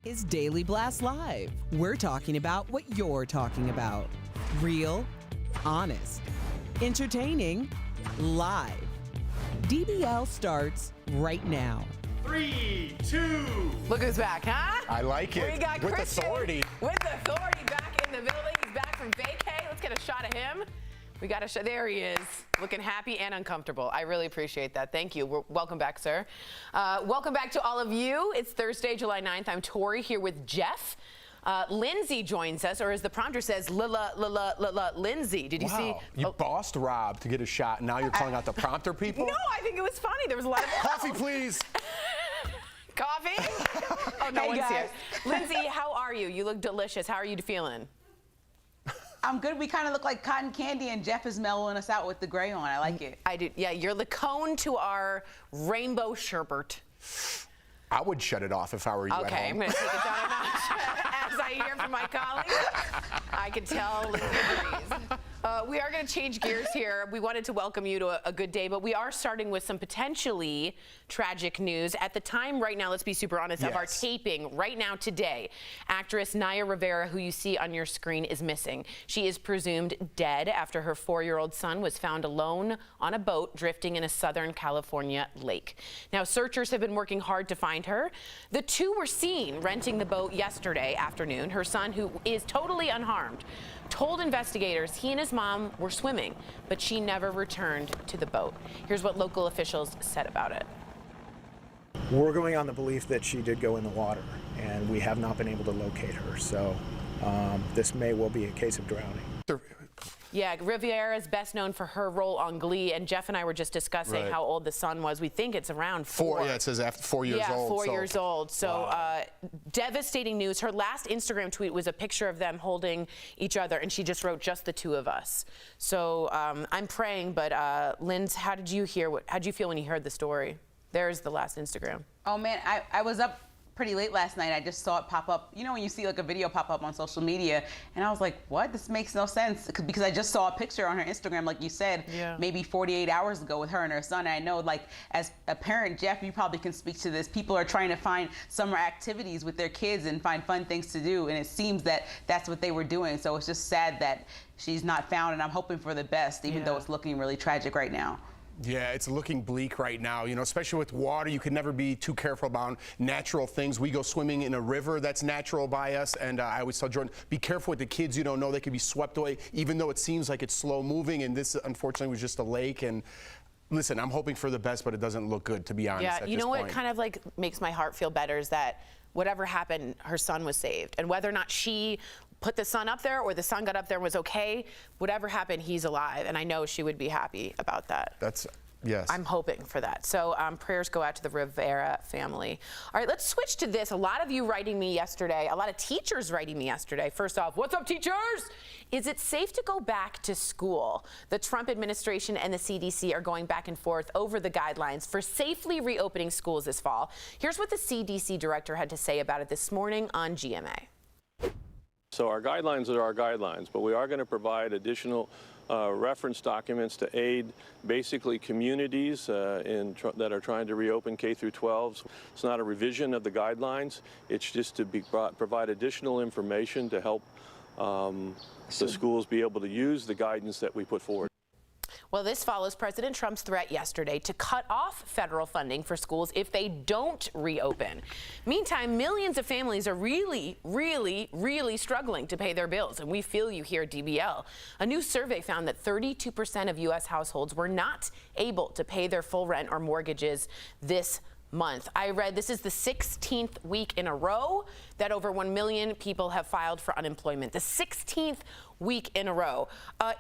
is Daily Blast Live. We're talking about what you're talking about. Real, honest, entertaining, live. DBL starts right now. 3, 2. Look who's back, huh? I like it. We got with Christian authority. With authority back in the building. He's back from vacay. Let's get a shot of him. We got a shot. There he is, looking happy and uncomfortable. I really appreciate that. Thank you. Welcome back, sir. Welcome back to all of you. It's Thursday, July 9th. I'm Tori here with Jeff. Lindsay joins us, or as the prompter says, Lindsay. Did you see? You bossed Rob to get a shot, and now you're calling out the prompter people? No, I think it was funny. There was a lot of Coffee, please. Coffee? Oh, no one's here. Lindsay, how are you? You look delicious. How are you feeling? I'm good. We kind of look like cotton candy, and Jeff is mellowing us out with the gray on. I like it. I do. Yeah, you're the cone to our rainbow sherbet. I would shut it off if I were you at home. Okay, I'm going to take it down a notch. As I hear from my colleagues, I can tell Lindsay agrees. We are going to change gears here. We wanted to welcome you to a good day, but we are starting with some potentially tragic news. At the time right now, let's be super honest, of our taping right now today, actress Naya Rivera, who you see on your screen, is missing. She is presumed dead after her 4-year-old son was found alone on a boat drifting in a Southern California lake. Now, searchers have been working hard to find her. The two were seen renting the boat yesterday afternoon. Her son, who is totally unharmed, told investigators he and his mom were swimming, but she never returned to the boat. Here's what local officials said about it. We're going on the belief that she did go in the water, and we have not been able to locate her. So this may well be a case of drowning. Yeah, Rivera is best known for her role on Glee, and Jeff and I were just discussing how old the son was. We think it's around 4. Yeah, it says after 4 years old. Yeah, 4 years old. So devastating news. Her last Instagram tweet was a picture of them holding each other, and she just wrote, "Just the two of us." So I'm praying, but Linds, how did you feel when you heard the story? There's the last Instagram. Oh, man, I was up pretty late last night. I just saw it pop up. You know when you see like a video pop up on social media, and I was like, what? This makes no sense. Because I just saw a picture on her Instagram, like you said, maybe 48 hours ago with her and her son. And I know, like, as a parent, Jeff, you probably can speak to this. People are trying to find summer activities with their kids and find fun things to do. And it seems that that's what they were doing. So it's just sad that she's not found, and I'm hoping for the best, even though it's looking really tragic right now. Yeah, it's looking bleak right now, you know, especially with water. You can never be too careful about natural things. We go swimming in a river that's natural by us, and I always tell Jordan, be careful with the kids. You don't know, they could be swept away, even though it seems like it's slow moving, and this unfortunately was just a lake. And listen, I'm hoping for the best, but it doesn't look good, to be honest. Yeah, you know what kind of like makes my heart feel better is that whatever happened, her son was saved. And whether or not she put the son up there or the son got up there and was okay, whatever happened, he's alive. And I know she would be happy about that. Yes. I'm hoping for that. So prayers go out to the Rivera family. All right, let's switch to this. A lot of you writing me yesterday, a lot of teachers writing me yesterday. First off, what's up, teachers? Is it safe to go back to school? The Trump administration and the CDC are going back and forth over the guidelines for safely reopening schools this fall. Here's what the CDC director had to say about it this morning on GMA. So our guidelines are our guidelines, but we are going to provide additional reference documents to aid basically communities that are trying to reopen K through 12. It's not a revision of the guidelines. It's just to provide additional information to help the schools be able to use the guidance that we put forward. Well, this follows President Trump's threat yesterday to cut off federal funding for schools if they don't reopen. Meantime, millions of families are really struggling to pay their bills, and we feel you here at DBL. A new survey found that 32% of U.S. households were not able to pay their full rent or mortgages this month. I read this is the 16th week in a row that over 1 million people have filed for unemployment. The 16th week in a row.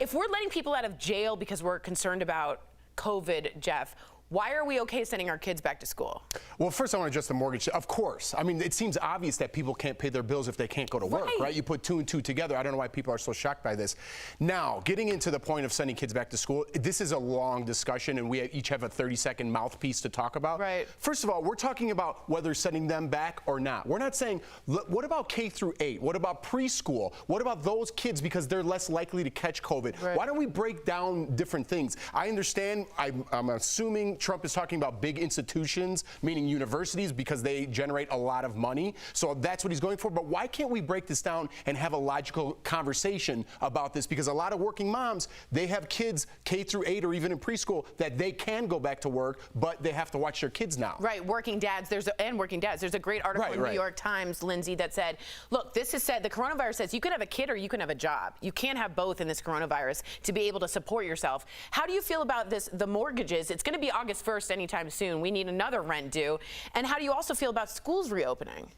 If we're letting people out of jail because we're concerned about COVID, Jeff, why are we okay sending our kids back to school? Well, first I want to address the mortgage. Of course. I mean, it seems obvious that people can't pay their bills if they can't go to work, right? You put 2 and 2 together. I don't know why people are so shocked by this. Now, getting into the point of sending kids back to school, this is a long discussion, and we each have a 30-second mouthpiece to talk about. Right. First of all, we're talking about whether sending them back or not. We're not saying, what about K through 8? What about preschool? What about those kids because they're less likely to catch COVID? Right. Why don't we break down different things? I understand, I'm assuming President Trump is talking about big institutions, meaning universities, because they generate a lot of money. So that's what he's going for. But why can't we break this down and have a logical conversation about this? Because a lot of working moms, they have kids K through 8 or even in preschool that they can go back to work, but they have to watch their kids now. Right, working dads. There's a great article in New York Times, Lindsay, that said, look, this is said, the coronavirus says you can have a kid or you can have a job. You can't have both in this coronavirus to be able to support yourself. How do you feel about this, the mortgages? It's going to be August 1st anytime soon. We need another rent due. And how do you also feel about schools reopening?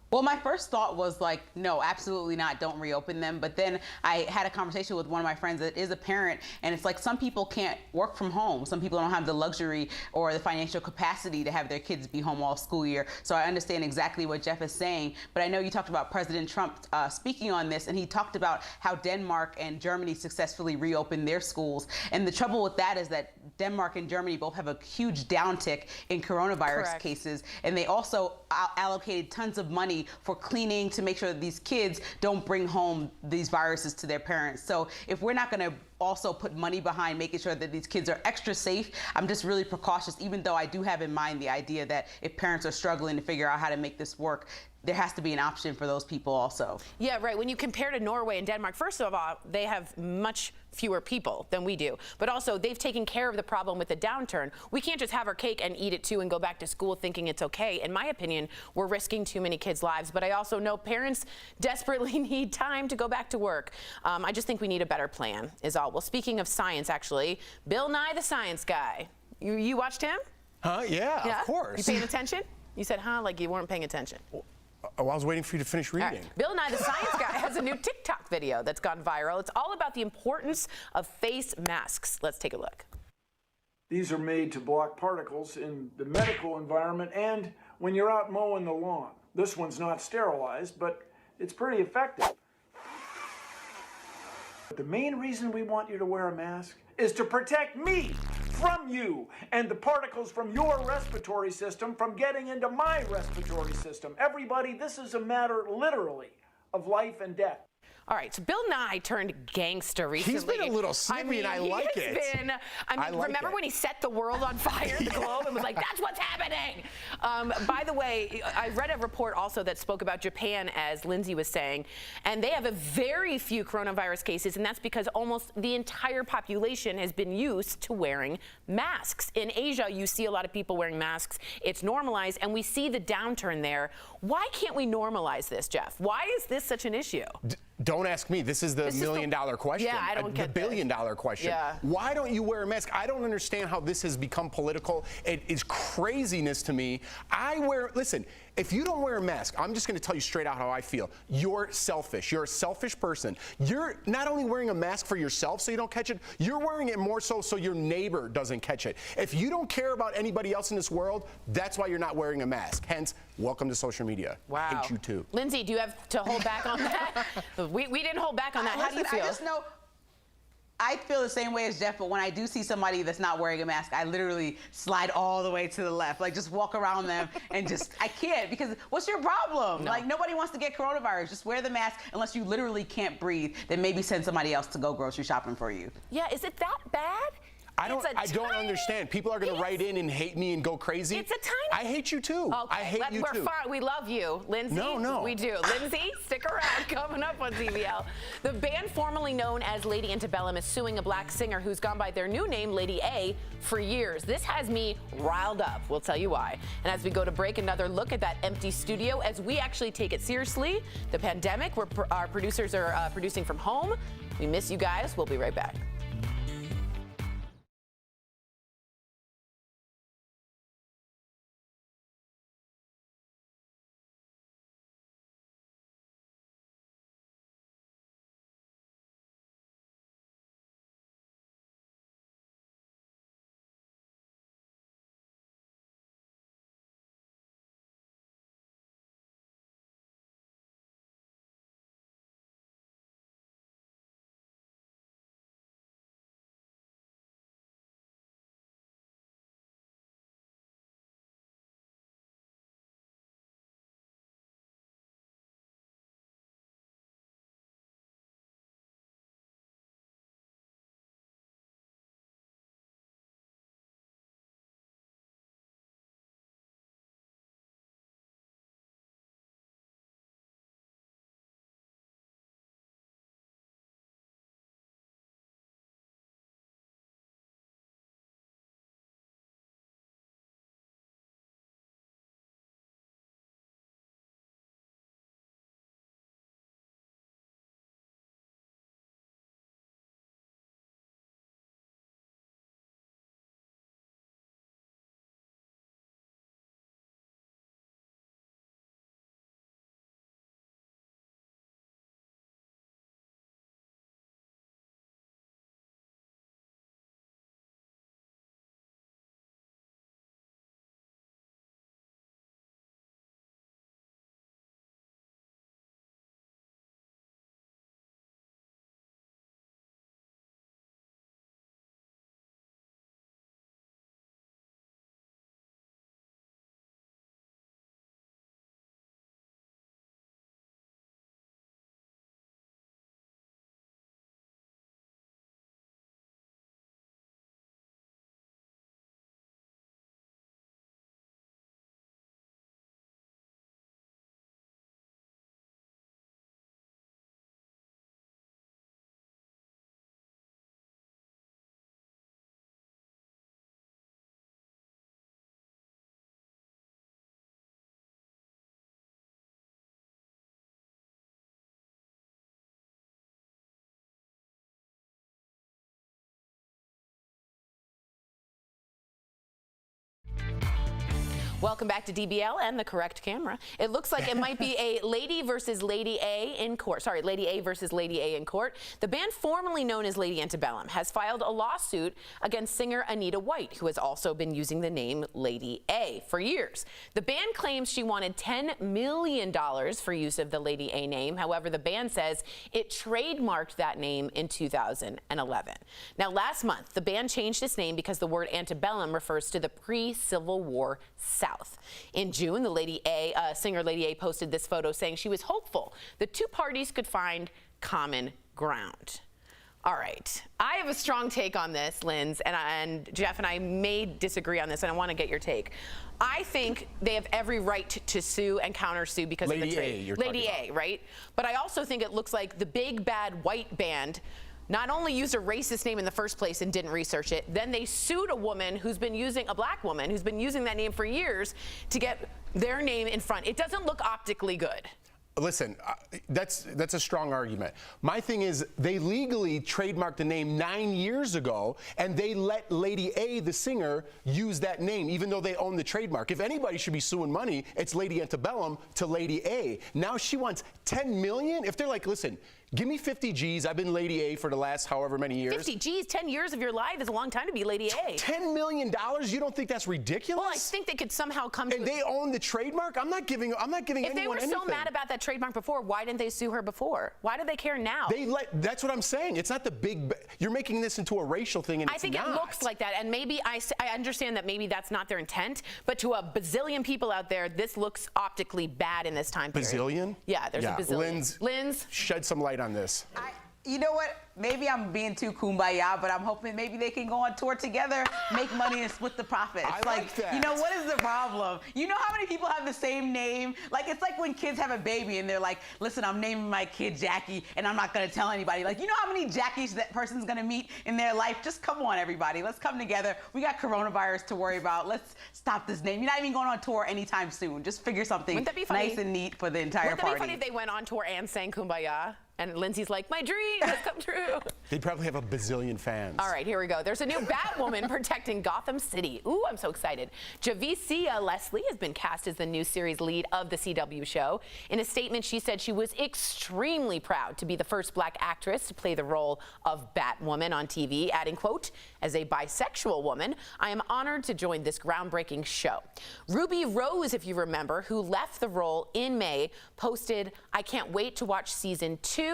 Well, my first thought was like, no, absolutely not. Don't reopen them. But then I had a conversation with one of my friends that is a parent, and it's like some people can't work from home. Some people don't have the luxury or the financial capacity to have their kids be home all school year. So I understand exactly what Jeff is saying. But I know you talked about President Trump speaking on this, and he talked about how Denmark and Germany successfully reopened their schools. And the trouble with that is that Denmark and Germany both have a huge downtick in coronavirus cases, and they also allocated tons of money for cleaning to make sure that these kids don't bring home these viruses to their parents. So if we're not going to also put money behind making sure that these kids are extra safe, I'm just really precautious, even though I do have in mind the idea that if parents are struggling to figure out how to make this work, there has to be an option for those people also. Yeah, right. When you compare to Norway and Denmark, first of all, they have much fewer people than we do. But also, they've taken care of the problem with the downturn. We can't just have our cake and eat it too and go back to school thinking it's okay. In my opinion, we're risking too many kids' lives. But I also know parents desperately need time to go back to work. I just think we need a better plan, is all. Well, speaking of science, actually, Bill Nye the Science Guy. You watched him? Yeah, of course. You paying attention? You said, like you weren't paying attention. I was waiting for you to finish reading. Right. Bill Nye the Science Guy has a new TikTok video that's gone viral. It's all about the importance of face masks. Let's take a look. These are made to block particles in the medical environment and when you're out mowing the lawn. This one's not sterilized, but it's pretty effective. But the main reason we want you to wear a mask is to protect me from you and the particles from your respiratory system from getting into my respiratory system. Everybody, this is a matter literally of life and death. All right, so Bill Nye turned gangster recently. He's been a little snippy, and I like it. Remember when he set the world on fire, the globe, and was like, that's what's happening? By the way, I read a report also that spoke about Japan, as Lindsay was saying, and they have a very few coronavirus cases, and that's because almost the entire population has been used to wearing masks. In Asia, you see a lot of people wearing masks. It's normalized, and we see the downturn there. Why can't we normalize this, Jeff? Why is this such an issue? Don't ask me. This is the million-dollar question. Yeah, I don't get the billion-dollar question. Yeah. Why don't you wear a mask? I don't understand how this has become political. It is craziness to me. Listen, if you don't wear a mask, I'm just going to tell you straight out how I feel. You're selfish. You're a selfish person. You're not only wearing a mask for yourself so you don't catch it, you're wearing it more so your neighbor doesn't catch it. If you don't care about anybody else in this world, that's why you're not wearing a mask. Hence, welcome to social media. Wow. Hate you too. Lindsay, do you have to hold back on that? We didn't hold back on that. How do you feel? I just know I feel the same way as Jeff, but when I do see somebody that's not wearing a mask, I literally slide all the way to the left, like just walk around them and I can't, because what's your problem? No. Like, nobody wants to get coronavirus. Just wear the mask unless you literally can't breathe, then maybe send somebody else to go grocery shopping for you. Yeah, is it that bad? I don't understand. People are going to write in and hate me and go crazy. It's a tiny. I hate you too. Okay. I hate you too. Fine. We love you, Lindsay. No. We do. Lindsay, stick around. Coming up on DBL. The band formerly known as Lady Antebellum is suing a black singer who's gone by their new name, Lady A, for years. This has me riled up. We'll tell you why. And as we go to break, another look at that empty studio as we actually take it seriously. The pandemic, our producers are producing from home. We miss you guys. We'll be right back. Welcome back to DBL and the correct camera. It looks like it might be a Lady versus Lady A in court. Sorry, Lady A versus Lady A in court. The band formerly known as Lady Antebellum has filed a lawsuit against singer Anita White, who has also been using the name Lady A for years. The band claims she wanted $10 million for use of the Lady A name. However, the band says it trademarked that name in 2011. Now, last month, the band changed its name because the word antebellum refers to the pre-Civil War South. In June, the singer Lady A posted this photo saying she was hopeful the two parties could find common ground. All right, I have a strong take on this, Linds, and Jeff and I may disagree on this, and I want to get your take. I think they have every right to sue and countersue because of the trade. Lady A, right? But I also think it looks like the big bad white band not only used a racist name in the first place and didn't research it, then they sued a woman who's been using, a black woman who's been using that name for years to get their name in front. It doesn't look optically good. Listen, that's a strong argument. My thing is they legally trademarked the name 9 years ago, and they let Lady A, the singer, use that name, even though they own the trademark. If anybody should be suing money, it's Lady Antebellum to Lady A. Now she wants $10 million? If they're like, listen, give me 50 G's. I've been Lady A for the last however many years. 50 G's, 10 years of your life is a long time to be Lady A. $10 million? You don't think that's ridiculous? Well, I think they could somehow come to. And they own the trademark? I'm not giving anyone anything. If they were so mad about that trademark before, why didn't they sue her before? Why do they care now? That's what I'm saying. It's not the big. You're making this into a racial thing, and I think it looks like that, and maybe I understand that maybe that's not their intent, but to a bazillion people out there, this looks optically bad in this time period. Bazillion? Yeah, there's a bazillion. Linds, shed some light on this. You know what? Maybe I'm being too kumbaya, but I'm hoping maybe they can go on tour together, make money, and split the profits. I like that. You know, what is the problem? You know how many people have the same name? Like, it's like when kids have a baby and they're like, listen, I'm naming my kid Jackie, and I'm not going to tell anybody. Like, you know how many Jackies that person's going to meet in their life? Just come on, everybody. Let's come together. We got coronavirus to worry about. Let's stop this name. You're not even going on tour anytime soon. Just figure something nice and neat for the entire party. Wouldn't that be funny if they went on tour and sang Kumbaya? And Lindsay's like, my dream has come true. They'd probably have a bazillion fans. All right, here we go. There's a new Batwoman protecting Gotham City. Ooh, I'm so excited. Javicia Leslie has been cast as the new series lead of the CW show. In a statement, she said she was extremely proud to be the first black actress to play the role of Batwoman on TV, adding, quote, as a bisexual woman, I am honored to join this groundbreaking show. Ruby Rose, if you remember, who left the role in May, posted, I can't wait to watch season 2.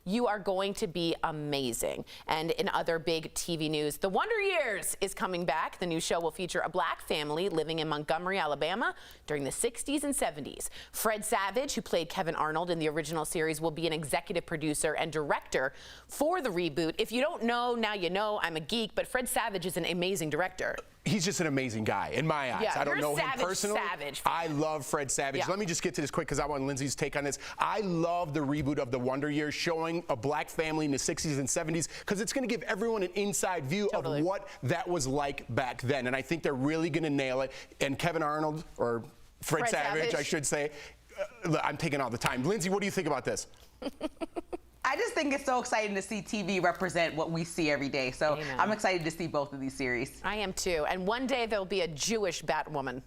You are going to be amazing. And in other big TV news, The Wonder Years is coming back. The new show will feature a black family living in Montgomery, Alabama during the 60s and 70s. Fred Savage, who played Kevin Arnold in the original series, will be an executive producer and director for the reboot. If you don't know, now you know. I'm a geek, but Fred Savage is an amazing director. He's just an amazing guy in my eyes. Yeah, I don't know him personally. Savage. I love Fred Savage. Yeah. Let me just get to this quick because I want Lindsay's take on this. I love the reboot of The Wonder Years showing a black family in the 60s and 70s because it's going to give everyone an inside view of what that was like back then. And I think they're really going to nail it. And Kevin Arnold, or Fred Savage, I should say, I'm taking all the time. Lindsay, what do you think about this? I just think it's so exciting to see TV represent what we see every day. So Amen. I'm excited to see both of these series. I am too. And one day there'll be a Jewish Batwoman.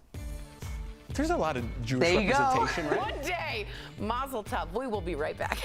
There's a lot of Jewish representation, right? One day. Mazel tov. We will be right back.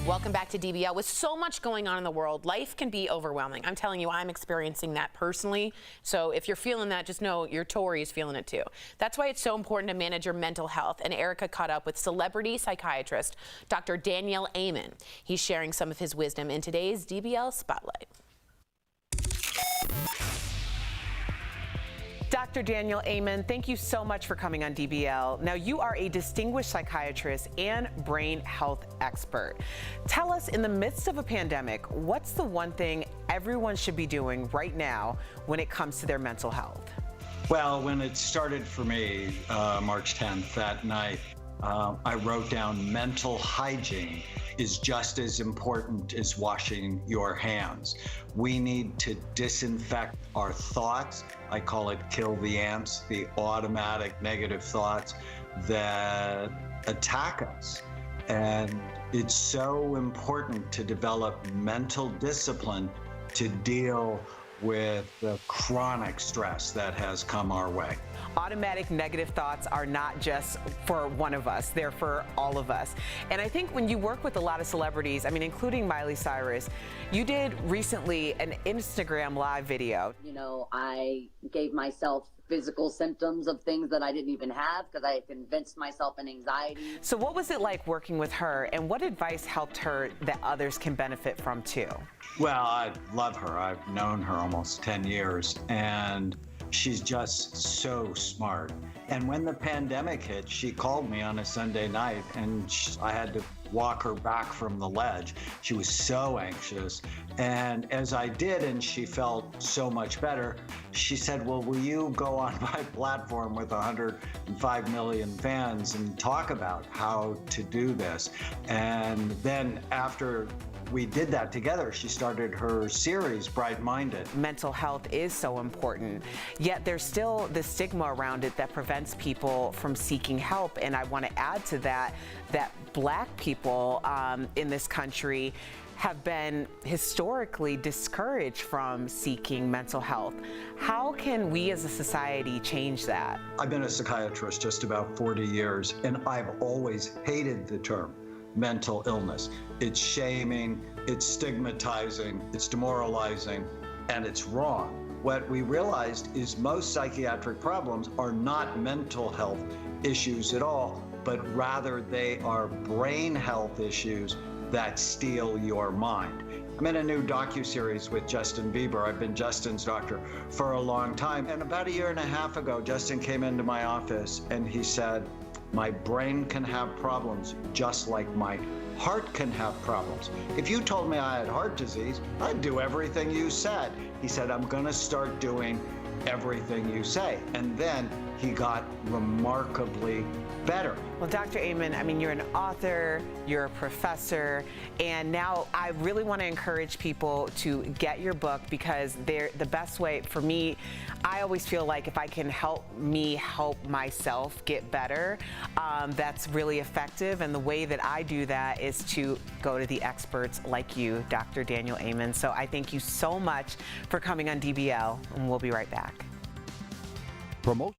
Welcome back to DBL. With so much going on in the world, life can be overwhelming. I'm telling you, I'm experiencing that personally. So if you're feeling that, just know your Tori is feeling it too. That's why it's so important to manage your mental health. And Erica caught up with celebrity psychiatrist Dr. Daniel Amen. He's sharing some of his wisdom in today's DBL Spotlight. Dr. Daniel Amen, thank you so much for coming on DBL. Now, you are a distinguished psychiatrist and brain health expert. Tell us, in the midst of a pandemic, what's the one thing everyone should be doing right now when it comes to their mental health? Well, when it started for me, March 10th, that night, I wrote down mental hygiene is just as important as washing your hands. We need to disinfect our thoughts. I call it kill the ants, the automatic negative thoughts that attack us. And it's so important to develop mental discipline to deal with the chronic stress that has come our way. Automatic negative thoughts are not just for one of us, they're for all of us. And I think when you work with a lot of celebrities, I mean, including Miley Cyrus, you did recently an Instagram live video. You know, I gave myself physical symptoms of things that I didn't even have because I had convinced myself in anxiety. So what was it like working with her, and what advice helped her that others can benefit from too? Well, I love her. I've known her almost 10 years, and she's just so smart. And when the pandemic hit, she called me on a Sunday night, and I had to walk her back from the ledge. She was so anxious. And as I did, and she felt so much better, she said, well, will you go on my platform with 105 million fans and talk about how to do this? And then after we did that together, she started her series, Bright Minded. Mental health is so important, yet there's still the stigma around it that prevents people from seeking help. And I want to add to that, that Black people in this country have been historically discouraged from seeking mental health. How can we as a society change that? I've been a psychiatrist just about 40 years, and I've always hated the term mental illness. It's shaming, it's stigmatizing, it's demoralizing, and it's wrong. What we realized is most psychiatric problems are not mental health issues at all, but rather they are brain health issues that steal your mind. I'm in a new docuseries with Justin Bieber. I've been Justin's doctor for a long time. And about 1.5 years ago, Justin came into my office and he said, my brain can have problems just like my heart can have problems. If you told me I had heart disease, I'd do everything you said. He said, I'm gonna start doing everything you say. And then he got remarkably better. Well, Dr. Amen, I mean, you're an author, you're a professor, and now I really want to encourage people to get your book, because they're the best way for me. I always feel like if I can help me help myself get better, that's really effective. And the way that I do that is to go to the experts like you, Dr. Daniel Amen. So I thank you so much for coming on DBL, and we'll be right back. Promote.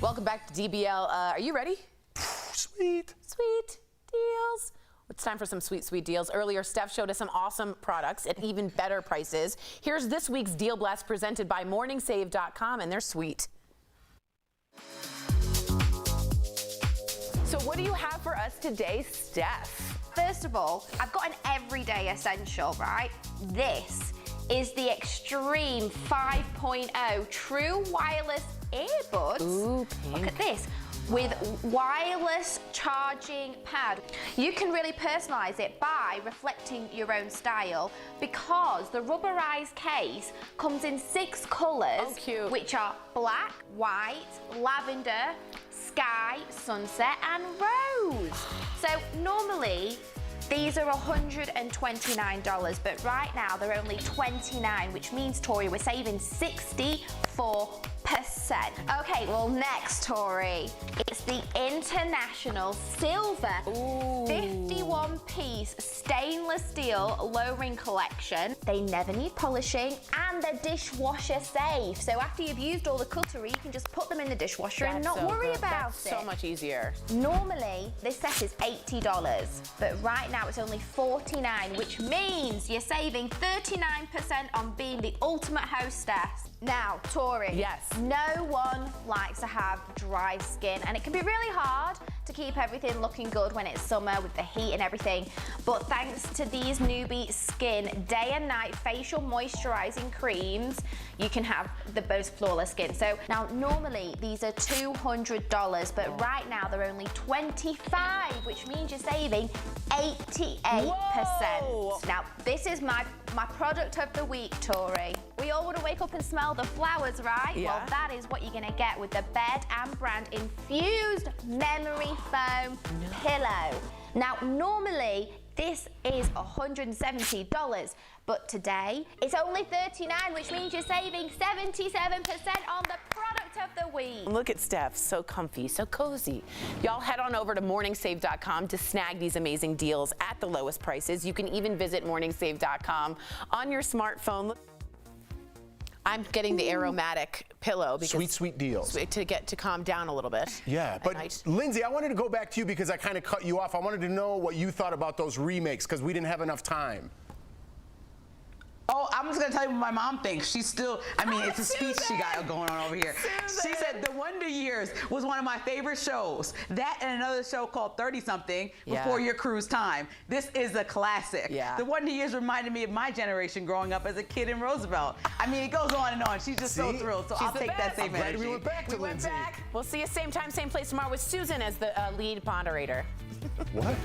Welcome back to DBL. Are you ready? Sweet. Sweet deals. It's time for some sweet, sweet deals. Earlier, Steph showed us some awesome products at even better prices. Here's this week's Deal Blast presented by MorningSave.com, and they're sweet. So what do you have for us today, Steph? First of all, I've got an everyday essential, right? This is the Extreme 5.0 True Wireless Earbuds. Ooh, pink. Look at this. With wireless charging pad. You can really personalize it by reflecting your own style because the rubberized case comes in 6 colors, which are black, white, lavender, sky, sunset, and rose. So normally these are $129, but right now they're only $29, which means, Tori, we're saving 64%. Okay, well next, Tori, it's the International Silver 51-piece stainless steel low-ring collection. They never need polishing and they're dishwasher safe. So after you've used all the cutlery, you can just put them in the dishwasher and not worry about it. So much easier. Normally, this set is $80, but right now it's only $49, which means you're saving 39% on being the ultimate hostess. Now, Tori. Yes. No one likes to have dry skin, and it can be really hard to keep everything looking good when it's summer with the heat and everything. But thanks to these Newbie Skin day and night facial moisturizing creams, you can have the most flawless skin. So now normally these are $200, but right now they're only $25, which means you're saving 88%. Whoa. Now this is my product of the week, Tori. We all want to wake up and smell the flowers, right? Yeah. Well, that is what you're going to get with the Bed & Brand infused memory foam pillow. Now, normally this is $170, but today it's only $39, which means you're saving 77% on the product of the week. Look at Steph, so comfy, so cozy. Y'all head on over to morningsave.com to snag these amazing deals at the lowest prices. You can even visit morningsave.com on your smartphone. I'm getting the aromatic pillow because sweet deals to calm down a little bit. Yeah, but Lindsay, I wanted to go back to you because I kind of cut you off. I wanted to know what you thought about those remakes because we didn't have enough time. Oh, I'm just gonna tell you what my mom thinks. She's still, I mean, it's a speech she got going on over here. She said The Wonder Years was one of my favorite shows. That and another show called 30-something Before Your Cruise Time. This is a classic. Yeah. The Wonder Years reminded me of my generation growing up as a kid in Roosevelt. I mean, it goes on and on. She's just so thrilled. So I'll take that same energy. We went back to Lindsay. We'll see you same time, same place tomorrow with Susan as the lead moderator. What?